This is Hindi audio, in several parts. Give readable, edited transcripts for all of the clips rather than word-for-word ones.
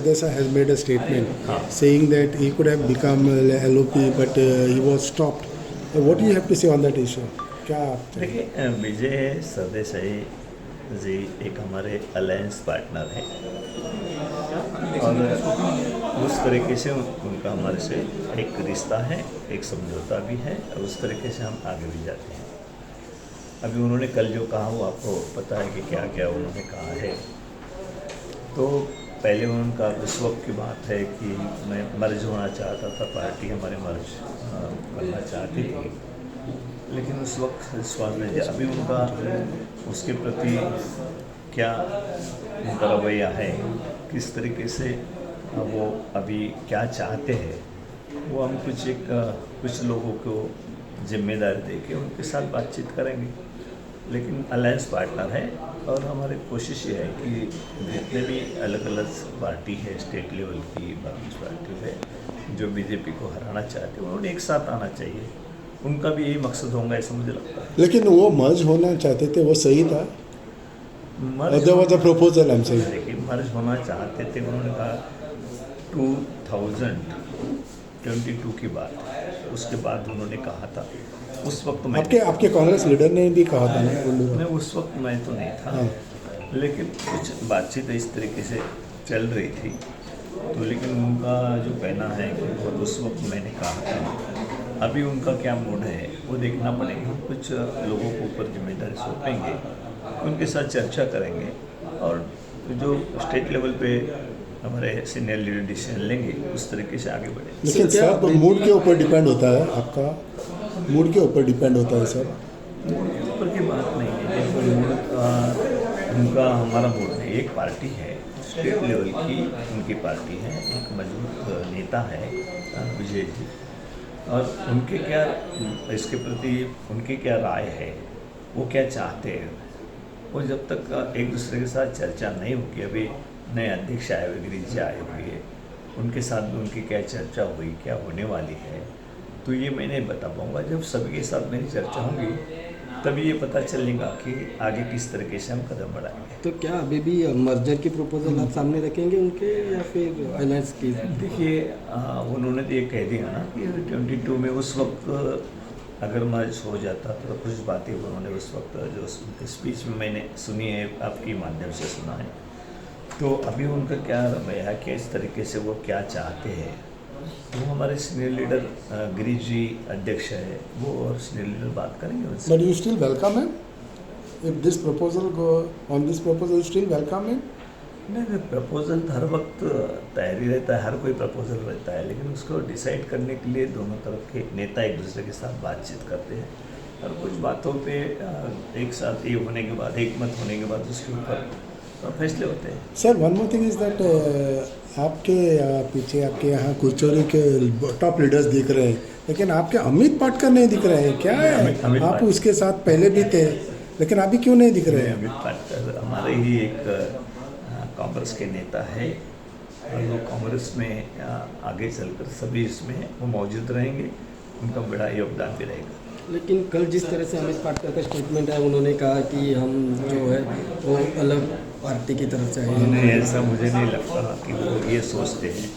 Desa has made a statement saying that he could have become LOP but he was stopped. What do you have to say on that issue? क्या आप देखिए, विजय सरदेसाई जी एक हमारे अलायंस पार्टनर हैं और उस तरीके से उनका हमारे से एक रिश्ता है, एक समझौता भी है और उस तरीके से हम आगे भी जाते हैं। अभी उन्होंने कल जो कहा वो आपको पता है कि क्या क्या उन्होंने कहा है। तो पहले उनका उस वक्त की बात है कि मैं मर्ज होना चाहता था, पार्टी हमारे मर्ज करना चाहती थी, लेकिन उस वक्त विश्वास नहीं दिया। अभी उनका उसके प्रति क्या उनका रवैया है, किस तरीके से वो अभी क्या चाहते हैं, वो हम कुछ लोगों को जिम्मेदारी दे के उनके साथ बातचीत करेंगे। लेकिन अलायंस पार्टनर है और हमारी कोशिश ये है कि जितने भी अलग अलग पार्टी है, स्टेट लेवल की बाकी पार्टी है जो बीजेपी को हराना चाहते हैं, उन्होंने एक साथ आना चाहिए। उनका भी यही मकसद होगा ऐसा मुझे लगता है। लेकिन वो मर्ज होना चाहते थे, वो सही था? प्रपोजल हम सही देखिए, मर्ज होना चाहते थे, उन्होंने कहा 2022 की बात है, उसके बाद उन्होंने कहा था। उस वक्त मैं आपके कांग्रेस लीडर ने भी कहा था ना? मैं उस वक्त मैं तो नहीं था, लेकिन कुछ बातचीत इस तरीके से चल रही थी। तो लेकिन उनका जो कहना है कि वो उस वक्त मैंने कहा था, अभी उनका क्या मूड है वो देखना पड़ेगा। कुछ लोगों को ऊपर जिम्मेदारी सौंपेंगे, उनके साथ चर्चा करेंगे और जो स्टेट लेवल पे हमारे सीनियर लीडर डिसीजन लेंगे उस तरीके से आगे बढ़ेंगे। लेकिन सब मूड के ऊपर डिपेंड होता है, आपका मूड के ऊपर डिपेंड होता है सर। मूड के ऊपर की बात नहीं है, मूड उनका हमारा मूड नहीं। एक पार्टी है स्टेट लेवल की, उनकी पार्टी है, एक मजबूत नेता है विजय जी, और उनके क्या इसके प्रति उनकी क्या राय है, वो क्या चाहते हैं, वो जब तक एक दूसरे के साथ चर्चा नहीं होगी। अभी नए अध्यक्ष आए हुए, गिरीश जी आए हुए, उनके साथ भी उनकी क्या चर्चा हुई, क्या होने वाली है, तो ये मैं नहीं बता पाऊँगा। जब सभी के साथ मेरी चर्चा होंगी तभी ये पता चलेगा कि आगे किस तरीके से हम कदम बढ़ाएंगे। तो क्या अभी भी मर्जर की प्रपोजल आप सामने रखेंगे उनके, या फिर अलायंस की? देखिए, उन्होंने तो ये कह दिया ना कि 22 में उस वक्त अगर मर्ज हो जाता तो कुछ बातें उन्होंने उस वक्त जो उनके स्पीच में मैंने सुनी है, आपके माध्यम से सुना है। तो अभी उनका क्या रवैया है, किस तरीके से वो क्या चाहते हैं, वो हमारे सीनियर लीडर गिरीश जी अध्यक्ष है, वो और सीनियर लीडर बात करेंगे उनसे। But you still welcome him if this proposal go on this proposal, still welcome him? नहीं, प्रपोजल हर वक्त तैयारी रहता है, हर कोई प्रपोजल रहता है, लेकिन उसको डिसाइड करने के लिए दोनों तरफ के नेता एक दूसरे के साथ बातचीत करते हैं और कुछ बातों पे एक साथ ये होने के बाद, एक मत होने के बाद उसके ऊपर फैसले होते हैं। Sir one more thing is that आपके पीछे आपके यहाँ कुचोरी के टॉप लीडर्स दिख रहे हैं, लेकिन आपके अमित पाटकर नहीं दिख रहे हैं, क्या है? आप उसके साथ पहले भी थे, लेकिन अभी क्यों नहीं दिख रहे हैं? अमित पाटकर हमारे ही एक कांग्रेस के नेता है और वो कांग्रेस में आगे चलकर सभी इसमें वो मौजूद रहेंगे, उनका बड़ा योगदान भी रहेगा। लेकिन कल जिस तरह से अमित पाटकर का स्टेटमेंट है, उन्होंने कहा कि हम जो है वो अलग पार्टी की तरफ से आए। नहीं, ऐसा मुझे नहीं लगता कि वो ये सोचते हैं।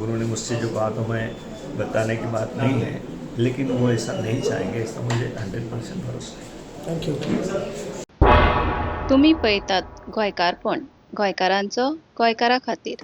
उन्होंने मुझसे जो कहा तो मैं बताने की बात नहीं है, लेकिन वो ऐसा नहीं चाहेंगे, ऐसा मुझे 100% भरोसा है। Thank you. तुम्ही पळतात गोंयकारपण, गोंयकारांचो गोंयकारा खातीर।